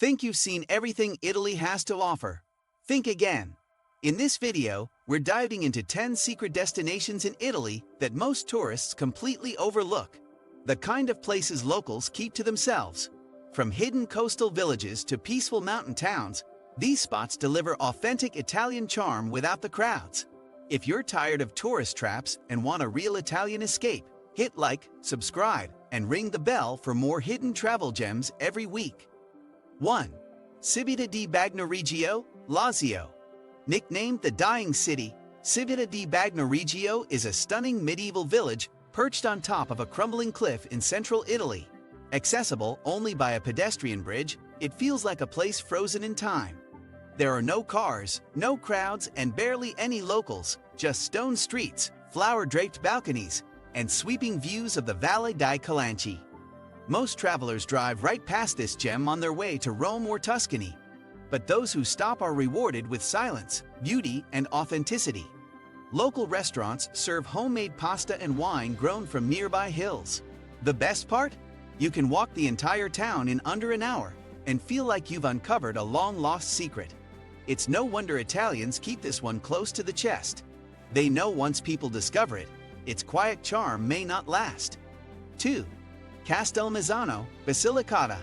Think you've seen everything Italy has to offer? Think again. In this video, we're diving into 10 secret destinations in Italy that most tourists completely overlook. The kind of places locals keep to themselves. From hidden coastal villages to peaceful mountain towns, these spots deliver authentic Italian charm without the crowds. If you're tired of tourist traps and want a real Italian escape, hit like, subscribe, and ring the bell for more hidden travel gems every week. 1. Civita di Bagnoregio, Lazio. Nicknamed the Dying City, Civita di Bagnoregio is a stunning medieval village perched on top of a crumbling cliff in central Italy. Accessible only by a pedestrian bridge, it feels like a place frozen in time. There are no cars, no crowds, and barely any locals, just stone streets, flower-draped balconies, and sweeping views of the Valle di Calanchi. Most travelers drive right past this gem on their way to Rome or Tuscany, but those who stop are rewarded with silence, beauty, and authenticity. Local restaurants serve homemade pasta and wine grown from nearby hills. The best part? You can walk the entire town in under an hour and feel like you've uncovered a long-lost secret. It's no wonder Italians keep this one close to the chest. They know once people discover it, its quiet charm may not last. 2. Castelmezzano Basilicata.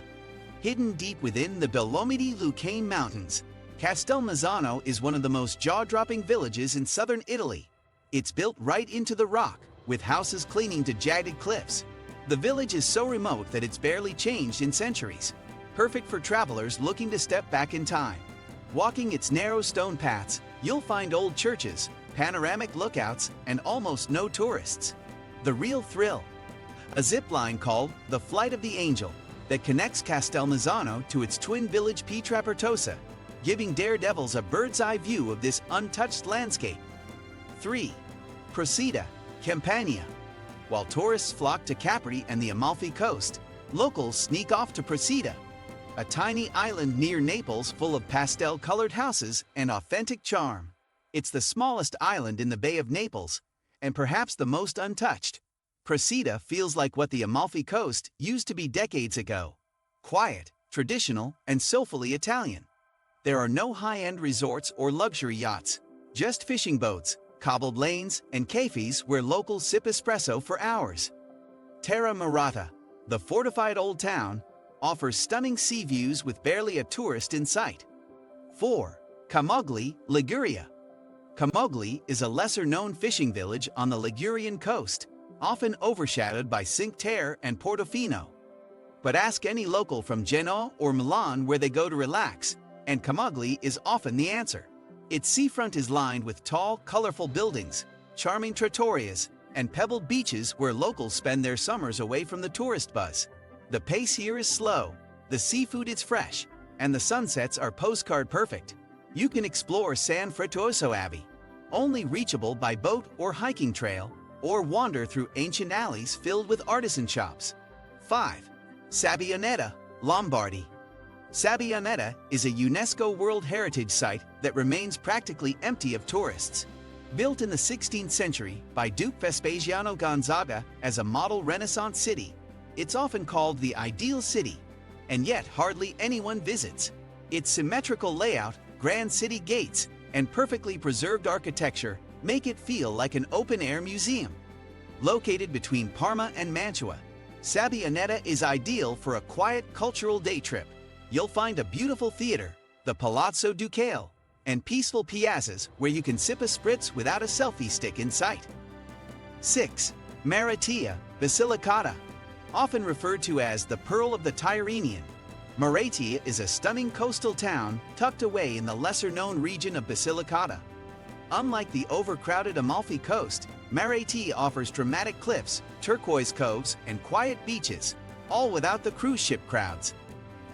Hidden deep within the Dolomiti Lucane Mountains, Castelmezzano is one of the most jaw-dropping villages in southern Italy. It's built right into the rock, with houses clinging to jagged cliffs. The village is so remote that it's barely changed in centuries, perfect for travelers looking to step back in time. Walking its narrow stone paths, you'll find old churches, panoramic lookouts, and almost no tourists. The real thrill? A zip line called the Flight of the Angel that connects Castelmezzano to its twin village Pietrapertosa, giving daredevils a bird's-eye view of this untouched landscape. 3. Porcida, Campiana. While tourists flock to Capri and the Amalfi Coast, locals sneak off to Porcida, a tiny island near Naples full of pastel-colored houses and authentic charm. It's the smallest island in the Bay of Naples, and perhaps the most untouched. Porcida feels like what the Amalfi Coast used to be decades ago. Quiet, traditional, and soulfully Italian. There are no high-end resorts or luxury yachts, just fishing boats, cobbled lanes, and cafes where locals sip espresso for hours. Terra Maratea, the fortified old town, offers stunning sea views with barely a tourist in sight. 4. Camogli, Liguria. Camogli is a lesser-known fishing village on the Ligurian coast, often overshadowed by Cinque Terre and Portofino. But ask any local from Genoa or Milan where they go to relax, and Camogli is often the answer. Its seafront is lined with tall, colorful buildings, charming trattorias, and pebbled beaches where locals spend their summers away from the tourist buzz. The pace here is slow, the seafood is fresh, and the sunsets are postcard perfect. You can explore San Frittoso Abbey, only reachable by boat or hiking trail, or wander through ancient alleys filled with artisan shops. 5. Sabbioneta, Lombardy. Sabbioneta is a UNESCO World Heritage Site that remains practically empty of tourists. Built in the 16th century by Duke Vespasiano Gonzaga as a model Renaissance city, it's often called the ideal city, and yet hardly anyone visits. Its symmetrical layout, grand city gates, and perfectly preserved architecture make it feel like an open-air museum. Located between Parma and Mantua, Sabbioneta is ideal for a quiet cultural day trip. You'll find a beautiful theater, the Palazzo Ducale, and peaceful piazzas where you can sip a spritz without a selfie stick in sight. 6. Maratea Basilicata. Often referred to as the Pearl of the Tyrrhenian, Maratea is a stunning coastal town tucked away in the lesser-known region of Basilicata. Unlike the overcrowded Amalfi Coast, Maratea offers dramatic cliffs, turquoise coves, and quiet beaches, all without the cruise ship crowds.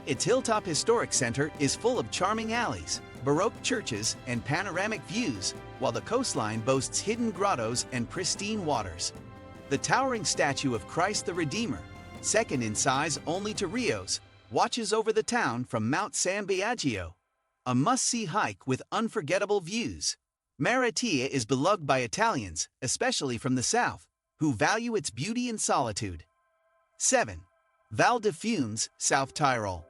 Its hilltop historic center is full of charming alleys, Baroque churches, and panoramic views, while the coastline boasts hidden grottos and pristine waters. The towering statue of Christ the Redeemer, second in size only to Rio's, watches over the town from Mount San Biagio, a must-see hike with unforgettable views. Maratea is beloved by Italians, especially from the south, who value its beauty and solitude. 7. Val di Funes, South Tyrol.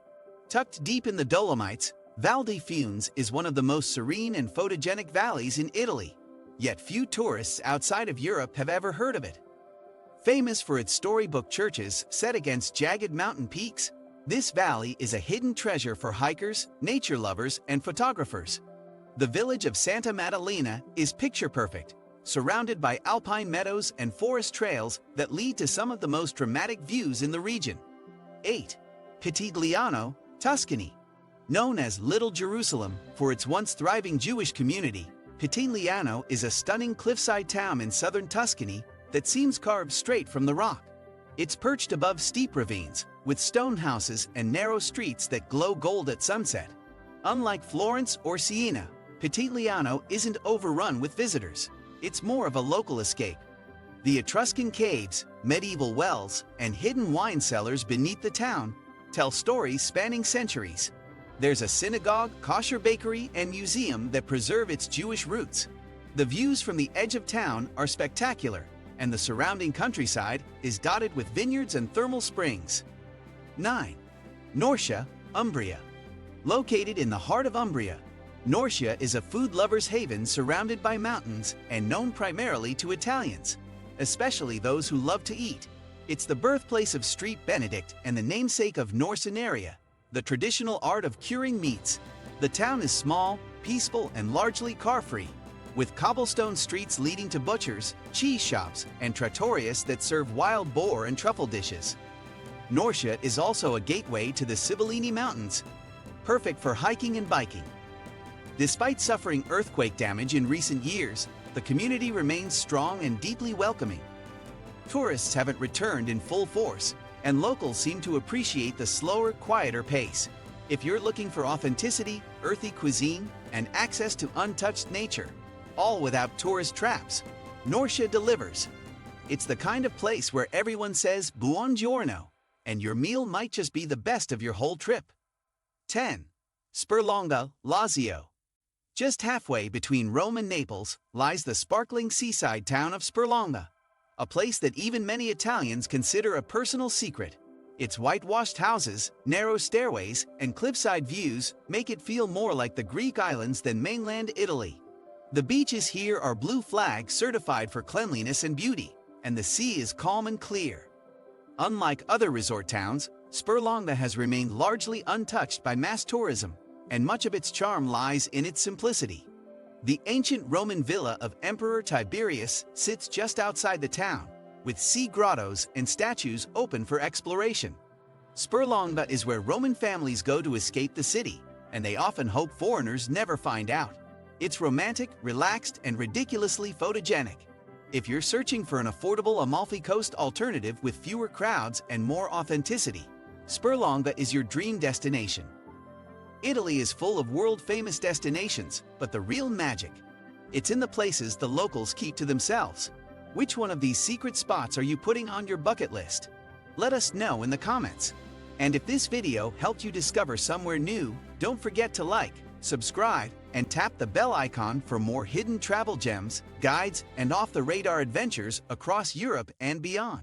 Tucked deep in the Dolomites, Val di Funes is one of the most serene and photogenic valleys in Italy, yet few tourists outside of Europe have ever heard of it. Famous for its storybook churches set against jagged mountain peaks, this valley is a hidden treasure for hikers, nature lovers, and photographers. The village of Santa Maddalena is picture-perfect, surrounded by alpine meadows and forest trails that lead to some of the most dramatic views in the region. 8. Pitigliano, Tuscany. Known as Little Jerusalem for its once thriving Jewish community, Pitigliano is a stunning cliffside town in southern Tuscany that seems carved straight from the rock. It's perched above steep ravines, with stone houses and narrow streets that glow gold at sunset. Unlike Florence or Siena, Pitigliano isn't overrun with visitors. It's more of a local escape. The Etruscan caves, medieval wells, and hidden wine cellars beneath the town tell stories spanning centuries. There's a synagogue, kosher bakery, and museum that preserve its Jewish roots. The views from the edge of town are spectacular, and the surrounding countryside is dotted with vineyards and thermal springs. 9. Norica Umbria. Located in the heart of Umbria, Norica is a food lover's haven surrounded by mountains and known primarily to Italians, especially those who love to eat. It's the birthplace of Street Benedict and the namesake of Norcenaria, the traditional art of curing meats. The town is small, peaceful, and largely car-free, with cobblestone streets leading to butchers, cheese shops, and trattorias that serve wild boar and truffle dishes. Norica is also a gateway to the Sibillini Mountains, perfect for hiking and biking. Despite suffering earthquake damage in recent years, the community remains strong and deeply welcoming. Tourists haven't returned in full force, and locals seem to appreciate the slower, quieter pace. If you're looking for authenticity, earthy cuisine, and access to untouched nature, all without tourist traps, Norica delivers. It's the kind of place where everyone says buongiorno, and your meal might just be the best of your whole trip. 10. Sperlonga Lazio. Just halfway between Rome and Naples lies the sparkling seaside town of Sperlonga, a place that even many Italians consider a personal secret. Its whitewashed houses, narrow stairways, and cliffside views make it feel more like the Greek islands than mainland Italy. The beaches here are blue flag certified for cleanliness and beauty, and the sea is calm and clear. Unlike other resort towns, Sperlonga has remained largely untouched by mass tourism, and much of its charm lies in its simplicity. The ancient Roman villa of Emperor Tiberius sits just outside the town, with sea grottos and statues open for exploration. Sperlonga is where Roman families go to escape the city, and they often hope foreigners never find out. It's romantic, relaxed, and ridiculously photogenic. If you're searching for an affordable Amalfi Coast alternative with fewer crowds and more authenticity, Sperlonga is your dream destination. Italy is full of world-famous destinations, but the real magic, it's in the places the locals keep to themselves. Which one of these secret spots are you putting on your bucket list? Let us know in the comments. And if this video helped you discover somewhere new, don't forget to like, subscribe, and tap the bell icon for more hidden travel gems, guides, and off-the-radar adventures across Europe and beyond.